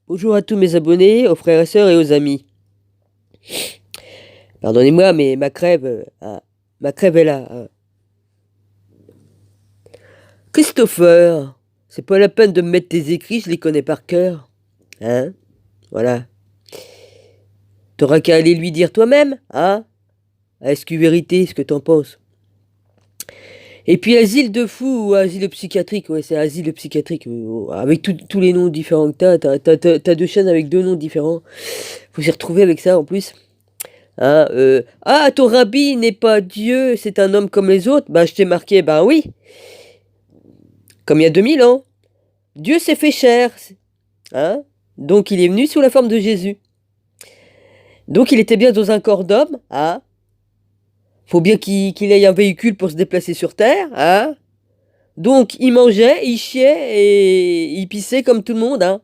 Bonjour à tous mes abonnés, aux frères et sœurs et aux amis. Pardonnez-moi, mais ma crève est là. Christopher, c'est pas la peine de me mettre tes écrits, je les connais par cœur. Hein? Voilà. T'auras qu'à aller lui dire toi-même, hein? À SQ Vérité, ce que t'en penses. Et puis asile de fou ou asile psychiatrique, ouais, c'est asile psychiatrique, avec tous les noms différents que t'as deux chaînes avec deux noms différents. Faut s'y retrouver avec ça en plus. Hein, ah, ton rabbi n'est pas Dieu, c'est un homme comme les autres. Bah, je t'ai marqué, bah oui, comme il y a 2000 ans. Dieu s'est fait chair. Hein? Donc il est venu sous la forme de Jésus. Donc il était bien dans un corps d'homme. Hein? Faut bien qu'il ait un véhicule pour se déplacer sur Terre. Hein? Donc il mangeait, il chiait et il pissait comme tout le monde. Hein?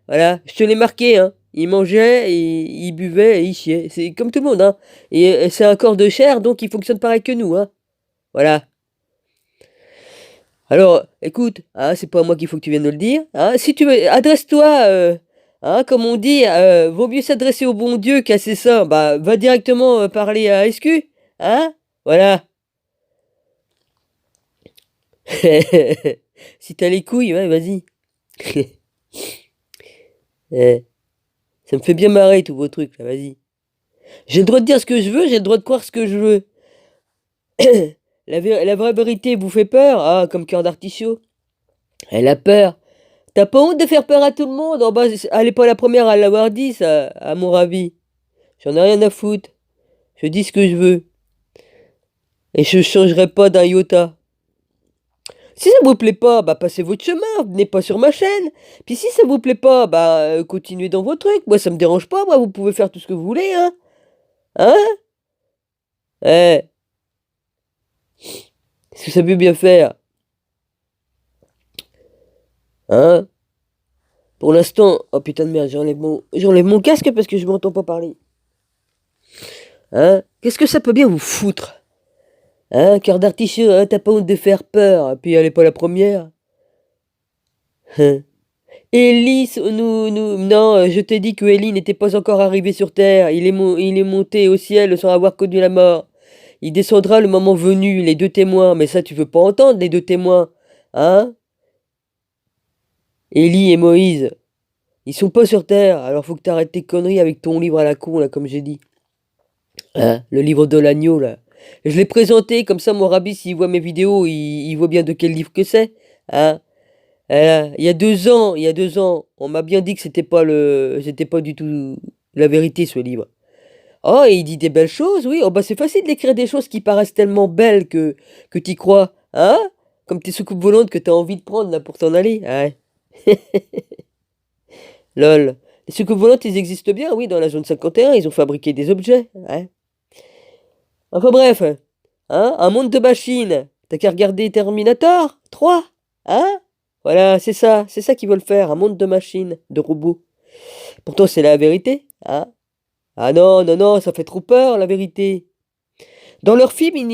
Voilà, je te l'ai marqué. Hein? Il mangeait, il buvait et il chiait. C'est comme tout le monde. Hein? Et c'est un corps de chair, donc il fonctionne pareil que nous. Hein? Voilà. Alors, écoute, hein, c'est pas à moi qu'il faut que tu viennes de le dire. Hein, si tu veux, adresse-toi, hein, comme on dit, vaut mieux s'adresser au bon Dieu qu'à ses saints. Bah, va directement parler à SQ. Hein? Voilà. Si t'as les couilles, ouais, vas-y. Eh, ça me fait bien marrer tous vos trucs, là, vas-y. J'ai le droit de dire ce que je veux, j'ai le droit de croire ce que je veux. La vraie vérité vous fait peur? Ah, comme cœur d'artichaut. Elle a peur. T'as pas honte de faire peur à tout le monde? Oh bah, elle est pas la première à l'avoir dit, ça, à mon avis. J'en ai rien à foutre. Je dis ce que je veux. Et je changerai pas d'un iota. Si ça vous plaît pas, bah passez votre chemin, venez pas sur ma chaîne. Puis si ça vous plaît pas, bah continuez dans vos trucs. Moi ça me dérange pas, moi vous pouvez faire tout ce que vous voulez, hein. Hein? Eh, ce que ça veut bien faire? Hein? Pour l'instant, oh putain de merde, j'enlève mon casque parce que je m'entends pas parler. Hein? Qu'est-ce que ça peut bien vous foutre? Hein, cœur d'artichaut, hein, t'as pas honte de faire peur, puis elle est pas la première. Hein. Ellie, non, je t'ai dit que Ellie n'était pas encore arrivé sur Terre. Il est monté au ciel sans avoir connu la mort. Il descendra le moment venu, les deux témoins. Mais ça, tu veux pas entendre, les deux témoins. Hein? Ellie et Moïse. Ils sont pas sur Terre, alors faut que t'arrêtes tes conneries avec ton livre à la con, là, comme j'ai dit. Hein? Le livre de l'agneau, là. Je l'ai présenté, comme ça, mon rabbi, s'il voit mes vidéos, il voit bien de quel livre que c'est. Hein? Il y a 2 ans, on m'a bien dit que c'était pas du tout la vérité, ce livre. Oh, et il dit des belles choses, oui. Oh, bah, c'est facile d'écrire des choses qui paraissent tellement belles que t'y crois. Hein? Comme tes soucoupes volantes que t'as envie de prendre, là, pour t'en aller. Ouais. Lol. Les soucoupes volantes, ils existent bien, oui, dans la zone 51, ils ont fabriqué des objets. Ouais. Enfin bref, hein, un monde de machines. T'as qu'à regarder Terminator 3, hein? Voilà, c'est ça qu'ils veulent faire, un monde de machines, de robots. Pourtant, c'est la vérité, hein? Ah non, non, non, ça fait trop peur, la vérité. Dans leur film,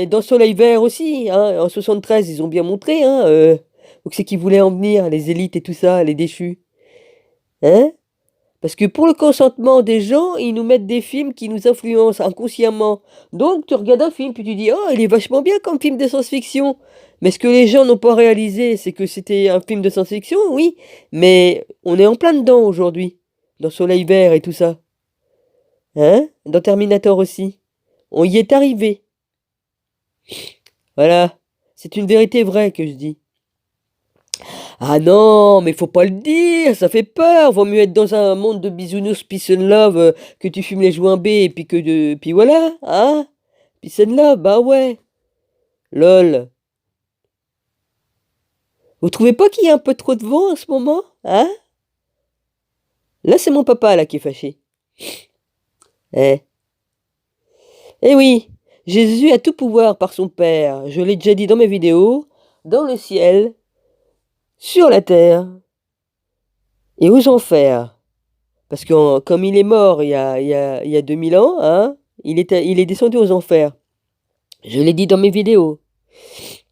dans Soleil Vert aussi, hein, en 73, ils ont bien montré, hein, où c'est qu'ils voulaient en venir, les élites et tout ça, les déchus. Hein? Parce que pour le consentement des gens, ils nous mettent des films qui nous influencent inconsciemment. Donc tu regardes un film, puis tu dis, oh, il est vachement bien comme film de science-fiction. Mais ce que les gens n'ont pas réalisé, c'est que c'était un film de science-fiction, oui, mais on est en plein dedans aujourd'hui, dans Soleil Vert et tout ça. Hein? Dans Terminator aussi. On y est arrivé. Voilà. C'est une vérité vraie que je dis. Ah non, mais faut pas le dire, ça fait peur. Vaut mieux être dans un monde de bisounours, peace and love, que tu fumes les joints B et puis voilà, hein? Peace and love, bah ouais. Lol. Vous trouvez pas qu'il y a un peu trop de vent en ce moment, hein? Là, c'est mon papa là qui est fâché. Eh. Eh oui, Jésus a tout pouvoir par son Père. Je l'ai déjà dit dans mes vidéos, dans le ciel, sur la terre et aux enfers. Parce que comme il est mort il y a 2000 ans, hein, il est descendu aux enfers. Je l'ai dit dans mes vidéos.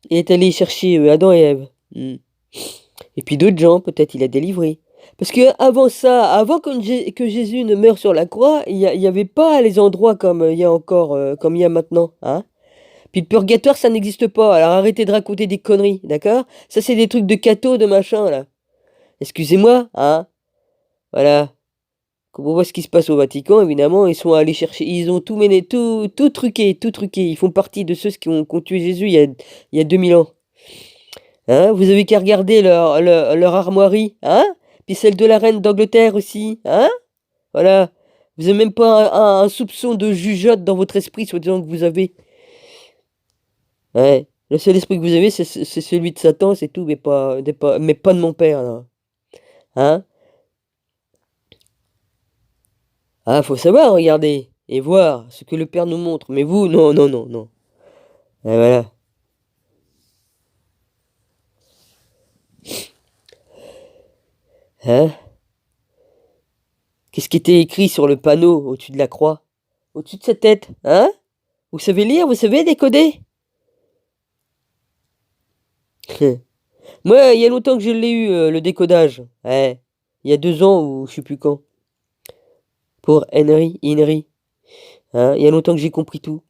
Il est allé chercher Adam et Ève. Hmm. Et puis d'autres gens, peut-être il a délivré. Parce que avant ça, avant que Jésus ne meure sur la croix, il y avait pas les endroits comme il y a encore, comme il y a maintenant, hein. Puis le purgatoire, ça n'existe pas. Alors arrêtez de raconter des conneries, d'accord? Ça, c'est des trucs de cathos, de machin, là. Excusez-moi, hein? Voilà. Quand on voit ce qui se passe au Vatican, évidemment, ils sont allés chercher, ils ont tout mené, tout truqué, tout truqué. Ils font partie de ceux qui ont tué Jésus il y a 2000 ans. Hein? Vous avez qu'à regarder leur armoirie, hein? Puis celle de la reine d'Angleterre aussi, hein? Voilà. Vous avez même pas un soupçon de jugeote dans votre esprit, soi-disant que vous avez. Ouais. Le seul esprit que vous avez, c'est celui de Satan, c'est tout, mais pas de mon père, là. Hein? Ah, faut savoir regarder et voir ce que le père nous montre. Mais vous, non, non, non, non. Et voilà. Hein? Qu'est-ce qui était écrit sur le panneau au-dessus de la croix? Au-dessus de sa tête, hein? Vous savez lire, vous savez décoder? Moi, il y a longtemps que je l'ai eu, le décodage. Ouais. Il y a 2 ans ou je sais plus quand. Pour Henry. Hein? Il y a longtemps que j'ai compris tout.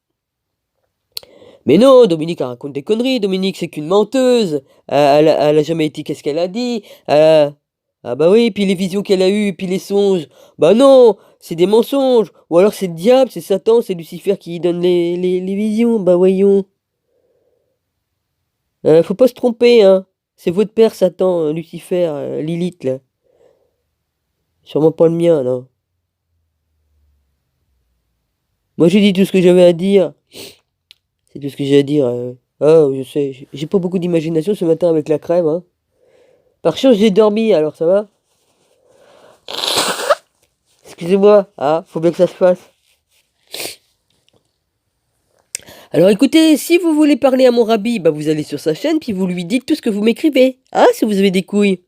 Mais non, Dominique elle raconte des conneries. Dominique, c'est qu'une menteuse. Elle a jamais été qu'est-ce qu'elle a dit. Ah bah oui, puis les visions qu'elle a eues, puis les songes. Bah non, c'est des mensonges. Ou alors c'est le diable, c'est Satan, c'est Lucifer qui donne les visions. Bah voyons. Faut pas se tromper, hein. C'est votre père, Satan, Lucifer, Lilith, là. Sûrement pas le mien, non. Moi, j'ai dit tout ce que j'avais à dire. C'est tout ce que j'ai à dire. Ah, je sais, j'ai pas beaucoup d'imagination ce matin avec la crème, hein. Par chance, j'ai dormi, alors ça va? Excusez-moi, hein, faut bien que ça se fasse. Alors écoutez, si vous voulez parler à mon rabbi, bah vous allez sur sa chaîne, puis vous lui dites tout ce que vous m'écrivez. Hein, si vous avez des couilles.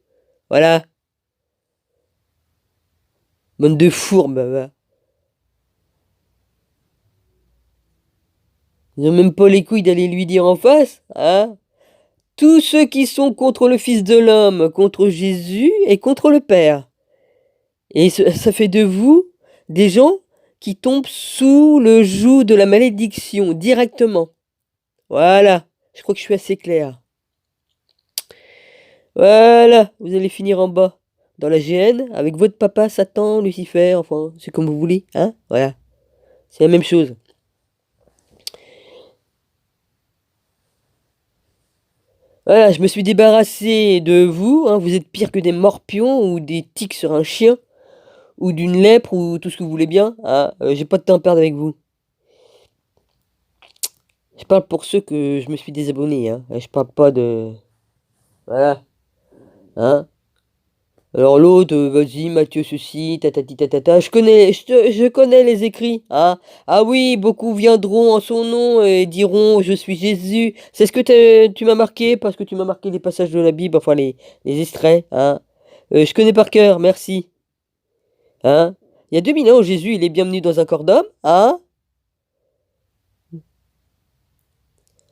Voilà. Bande de fourbes, bah. Ils ont même pas les couilles d'aller lui dire en face, hein. Tous ceux qui sont contre le Fils de l'homme, contre Jésus et contre le Père. Et ça fait de vous des gens qui tombent sous le joug de la malédiction directement. Voilà, je crois que je suis assez clair. Voilà, vous allez finir en bas, dans la géhenne, avec votre papa, Satan, Lucifer, enfin, c'est comme vous voulez, hein, voilà. C'est la même chose. Voilà, je me suis débarrassé de vous, hein, vous êtes pire que des morpions ou des tiques sur un chien, ou d'une lèpre, ou tout ce que vous voulez bien, hein, j'ai pas de temps à perdre avec vous. Je parle pour ceux que je me suis désabonné, hein, je parle pas de... Voilà, hein. Alors l'autre, vas-y, Mathieu ceci, tatati tatata, je connais les écrits, hein. Ah oui, beaucoup viendront en son nom et diront, je suis Jésus. C'est ce que tu m'as marqué, parce que tu m'as marqué les passages de la Bible, enfin les extraits, hein. Je connais par cœur, merci. Hein. Il y a 2000 ans, Jésus, il est bienvenu dans un corps d'homme, hein.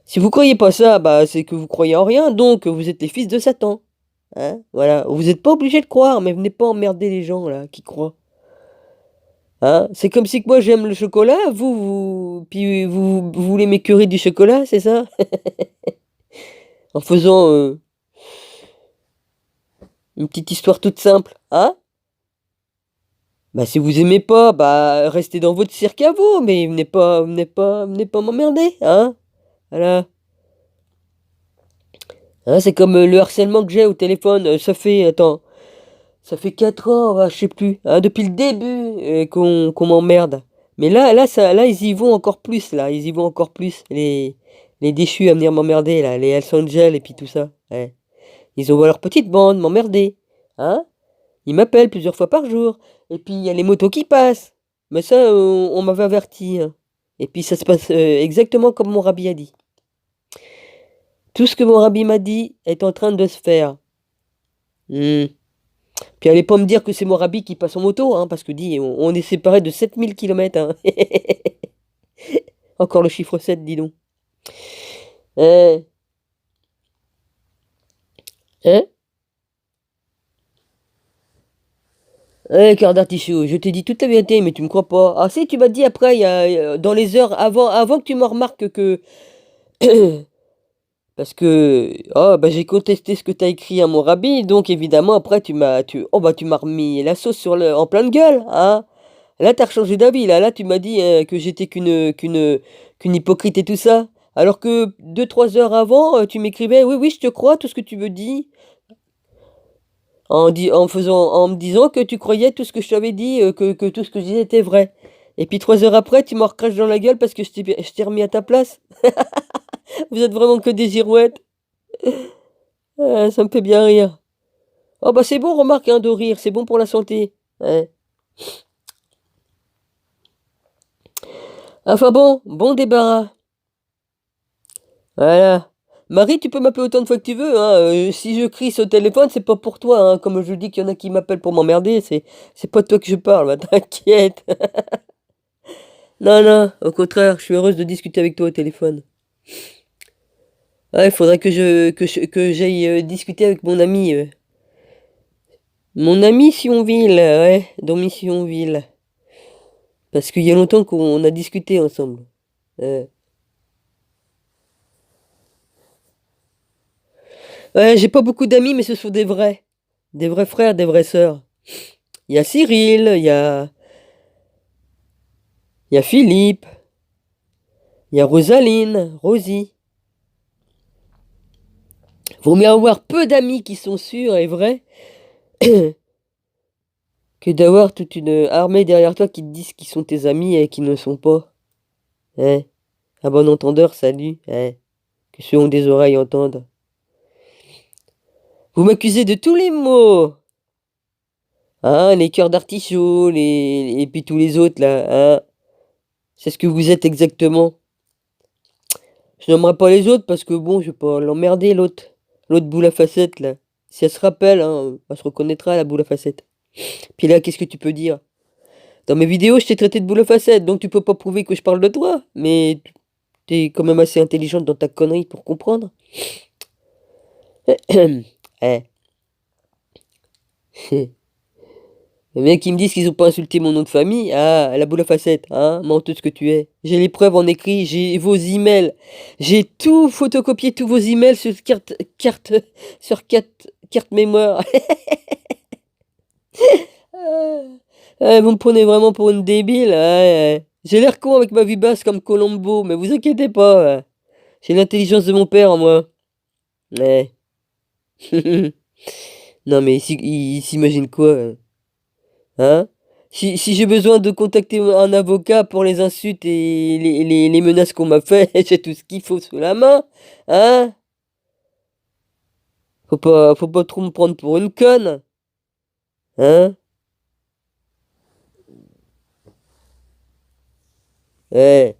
Si vous croyez pas ça, bah c'est que vous croyez en rien, donc vous êtes les fils de Satan. Hein, voilà. Vous n'êtes pas obligé de croire, mais venez pas emmerder les gens là qui croient. Hein? C'est comme si que moi j'aime le chocolat, puis vous voulez m'écœurer du chocolat, c'est ça? En faisant une petite histoire toute simple, hein? Bah si vous aimez pas, bah restez dans votre cirque à vous, mais venez pas m'emmerder, hein? Voilà. Hein, c'est comme le harcèlement que j'ai au téléphone, ça fait 4 ans, je sais plus, hein, depuis le début qu'on m'emmerde. Mais là, ils y vont encore plus, là. Ils y vont encore plus, les déchus à venir m'emmerder, là. Les Hells Angels et puis tout ça. Ouais. Ils envoient leur petite bande m'emmerder. Hein? Ils m'appellent plusieurs fois par jour. Et puis, il y a les motos qui passent. Mais ça, on m'avait averti, hein. Et puis, ça se passe exactement comme mon rabbi a dit. Tout ce que mon rabbi m'a dit est en train de se faire. Hmm. Puis allez pas me dire que c'est mon rabbi qui passe en moto, hein, parce que dit, on est séparés de 7000 km. Hein. Encore le chiffre 7, dis donc. Euh, hein? Cœur d'artichaut, je t'ai dit toute la vérité, mais tu me crois pas. Ah si, tu m'as dit après, dans les heures avant que tu me remarques que... Parce que oh, bah, j'ai contesté ce que t'as écrit à mon rabbi, donc évidemment après tu m'as remis la sauce en pleine gueule, hein. Là t'as changé d'avis, là tu m'as dit que j'étais qu'une hypocrite et tout ça. Alors que 2 3 heures avant, tu m'écrivais oui oui je te crois tout ce que tu me dis, en me disant que tu croyais tout ce que je t'avais dit, que tout ce que je disais était vrai. Et puis 3 heures après, tu m'en recraches dans la gueule parce que je t'ai remis à ta place. Vous êtes vraiment que des girouettes. Ça me fait bien rire. Oh bah c'est bon, remarque, hein, de rire, c'est bon pour la santé. Ouais. Enfin bon, bon débarras. Voilà. Marie, tu peux m'appeler autant de fois que tu veux, hein. Si je crie au téléphone, c'est pas pour toi, hein. Comme je dis qu'il y en a qui m'appellent pour m'emmerder, c'est pas de toi que je parle, bah, t'inquiète. Non, non, au contraire, je suis heureuse de discuter avec toi au téléphone. Ouais, il faudrait que j'aille discuter avec mon ami. Mon ami Sionville, ouais, dans Missionville. Parce qu'il y a longtemps qu'on a discuté ensemble. Ouais, j'ai pas beaucoup d'amis, mais ce sont des vrais. Des vrais frères, des vraies sœurs. Il y a Cyril, il y a Philippe, il y a Rosaline, Rosie. Vaut mieux avoir peu d'amis qui sont sûrs et vrais que d'avoir toute une armée derrière toi qui te disent qu'ils sont tes amis et qui ne le sont pas. Hein? À bon entendeur, salut. Hein? Que ceux ont des oreilles entendent. Vous m'accusez de tous les maux. Hein, les cœurs d'artichaut, et puis tous les autres là. Hein? C'est ce que vous êtes exactement. Je nommerai pas les autres parce que bon, je vais pas l'emmerder l'autre. L'autre boule à facettes là. Si elle se rappelle, hein, elle se reconnaîtra la boule à facettes. Puis là, qu'est-ce que tu peux dire? Dans mes vidéos, je t'ai traité de boule à facettes, donc tu peux pas prouver que je parle de toi. Mais t'es quand même assez intelligente dans ta connerie pour comprendre. Eh. Les mecs qui me disent qu'ils ont pas insulté mon nom de famille, ah, la boule à facettes, hein, menteuse que tu es. J'ai les preuves en écrit, j'ai vos emails. J'ai tout photocopié, tous vos emails sur carte mémoire. Vous me prenez vraiment pour une débile. Ouais. J'ai l'air con avec ma vie basse comme Colombo, mais vous inquiétez pas. Ouais. J'ai l'intelligence de mon père en moi. Ouais. Non mais il s'imagine quoi? Hein? Si j'ai besoin de contacter un avocat pour les insultes et les menaces qu'on m'a fait, j'ai tout ce qu'il faut sous la main. Hein? Faut pas trop me prendre pour une conne. Hein? Ouais.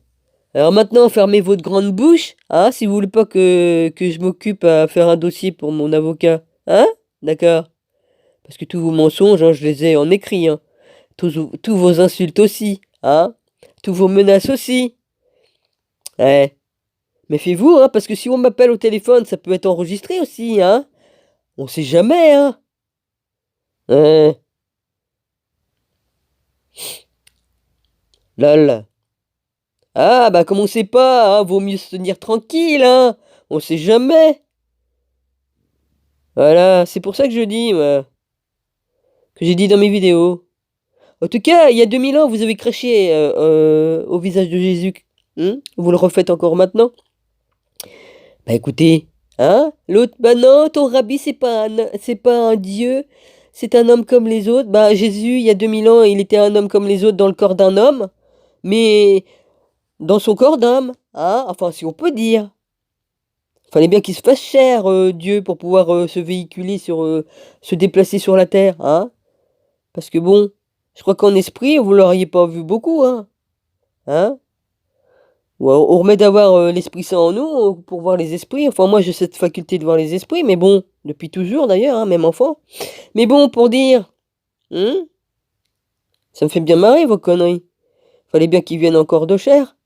Alors maintenant, fermez votre grande bouche, hein, si vous voulez pas que je m'occupe à faire un dossier pour mon avocat. Hein? D'accord? Parce que tous vos mensonges, hein, je les ai en écrit, hein. Tous vos insultes aussi, hein? Tous vos menaces aussi. Ouais. Méfiez-vous, hein, parce que si on m'appelle au téléphone, ça peut être enregistré aussi, hein? On sait jamais, hein? Ouais. Lol. Ah, bah comme on sait pas, hein, vaut mieux se tenir tranquille, hein? On sait jamais. Voilà, c'est pour ça que je dis, moi, que j'ai dit dans mes vidéos. En tout cas, il y a 2000 ans, vous avez craché au visage de Jésus. Vous le refaites encore maintenant? Bah écoutez, hein? L'autre, bah non, ton rabbi, c'est pas un dieu, c'est un homme comme les autres. Bah Jésus, il y a 2000 ans, il était un homme comme les autres dans le corps d'un homme, mais dans son corps d'homme, hein? Enfin, si on peut dire. Fallait bien qu'il se fasse cher, Dieu, pour pouvoir se véhiculer se déplacer sur la terre, hein? Parce que bon, je crois qu'en esprit, vous l'auriez pas vu beaucoup, hein? Hein? Ou alors, on remet d'avoir l'Esprit Saint en nous pour voir les esprits. Enfin, moi, j'ai cette faculté de voir les esprits, mais bon, depuis toujours d'ailleurs, hein, même enfant. Mais bon, pour dire, hein, ça me fait bien marrer vos conneries. Fallait bien qu'ils viennent en corps de chair.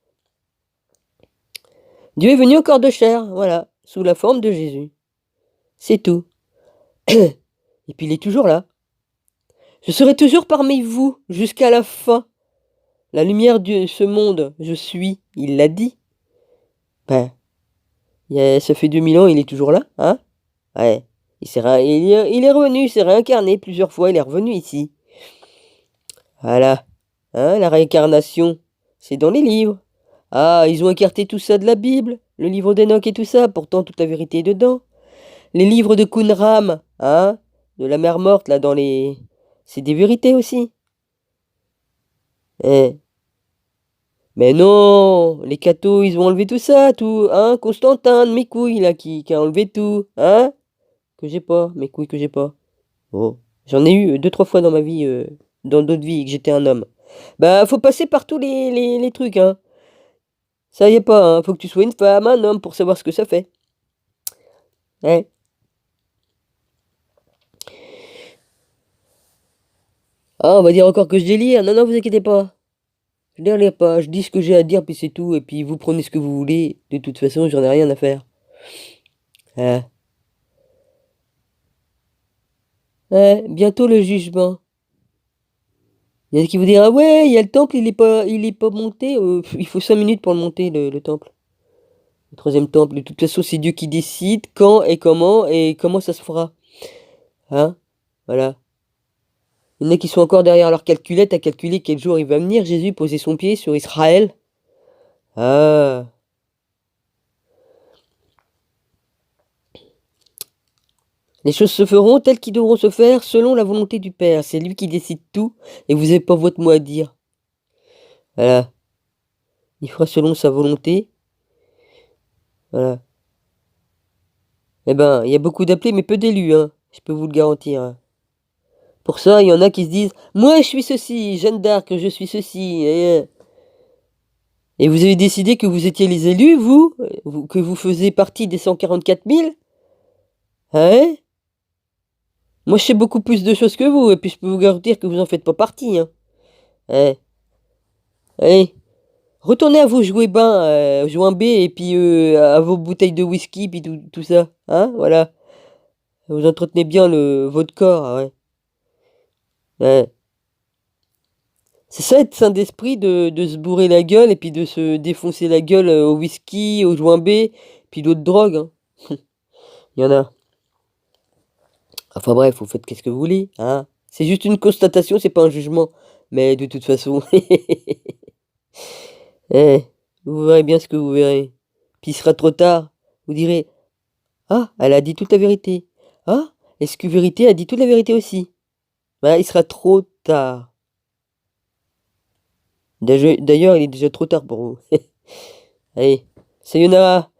Dieu est venu au corps de chair, voilà, sous la forme de Jésus. C'est tout. Et puis il est toujours là. Je serai toujours parmi vous, jusqu'à la fin. La lumière de ce monde, je suis, il l'a dit. Ben, ça fait 2000 ans, il est toujours là, hein? Ouais. Il est revenu, il s'est réincarné plusieurs fois, il est revenu ici. Voilà. Hein, la réincarnation, c'est dans les livres. Ah, ils ont écarté tout ça de la Bible, le livre d'Enoch et tout ça, pourtant toute la vérité est dedans. Les livres de Qumran, hein, de la mer morte, là, dans les... C'est des vérités aussi. Eh. Mais non, les cathos, ils ont enlevé tout ça, tout, hein, Constantin de mes couilles, là, qui a enlevé tout, hein, que j'ai pas, mes couilles que j'ai pas. Oh, j'en ai eu deux, trois fois dans ma vie, dans d'autres vies, que j'étais un homme. Bah, faut passer par tous les trucs, hein. Ça y est pas, hein, faut que tu sois une femme, un homme, pour savoir ce que ça fait. Ouais. Ah, on va dire encore que je délire. Non, non, vous inquiétez pas. Je délire pas, je dis ce que j'ai à dire, puis c'est tout, et puis vous prenez ce que vous voulez. De toute façon, j'en ai rien à faire. Ah. Ouais, bientôt le jugement. Il y en a qui vous diront, ah ouais, il y a le temple, il est pas monté. Il faut 5 minutes pour le monter, le temple. Le troisième temple. De toute façon, c'est Dieu qui décide quand et comment ça se fera. Hein? Voilà. Il y en a qui sont encore derrière leur calculette à calculer quel jour il va venir, Jésus, poser son pied sur Israël. Ah. Les choses se feront telles qu'ils devront se faire selon la volonté du Père. C'est lui qui décide tout et vous n'avez pas votre mot à dire. Voilà. Il fera selon sa volonté. Voilà. Eh ben, il y a beaucoup d'appelés, mais peu d'élus, hein. Je peux vous le garantir, hein. Pour ça, il y en a qui se disent, moi je suis ceci, Jeanne d'Arc, je suis ceci. Et vous avez décidé que vous étiez les élus, que vous faisiez partie des 144 000. Hein? Moi je sais beaucoup plus de choses que vous, et puis je peux vous garantir que vous en faites pas partie, hein. Hein? Allez, retournez à vos jouets bains, joint B, et puis à vos bouteilles de whisky, puis tout ça. Hein? Voilà. Vous entretenez bien votre corps, ouais. Ouais. C'est ça être sain d'esprit de se bourrer la gueule et puis de se défoncer la gueule au whisky, au joint B, puis d'autres drogues, hein. Il y en a. Enfin bref, vous faites qu'est-ce que vous voulez, hein. C'est juste une constatation, c'est pas un jugement. Mais de toute façon, eh, vous verrez bien ce que vous verrez. Puis il sera trop tard. Vous direz, ah, elle a dit toute la vérité. Ah, est-ce que vérité a dit toute la vérité aussi? Bah, il sera trop tard. D'ailleurs, il est déjà trop tard pour vous. Allez, sayonara.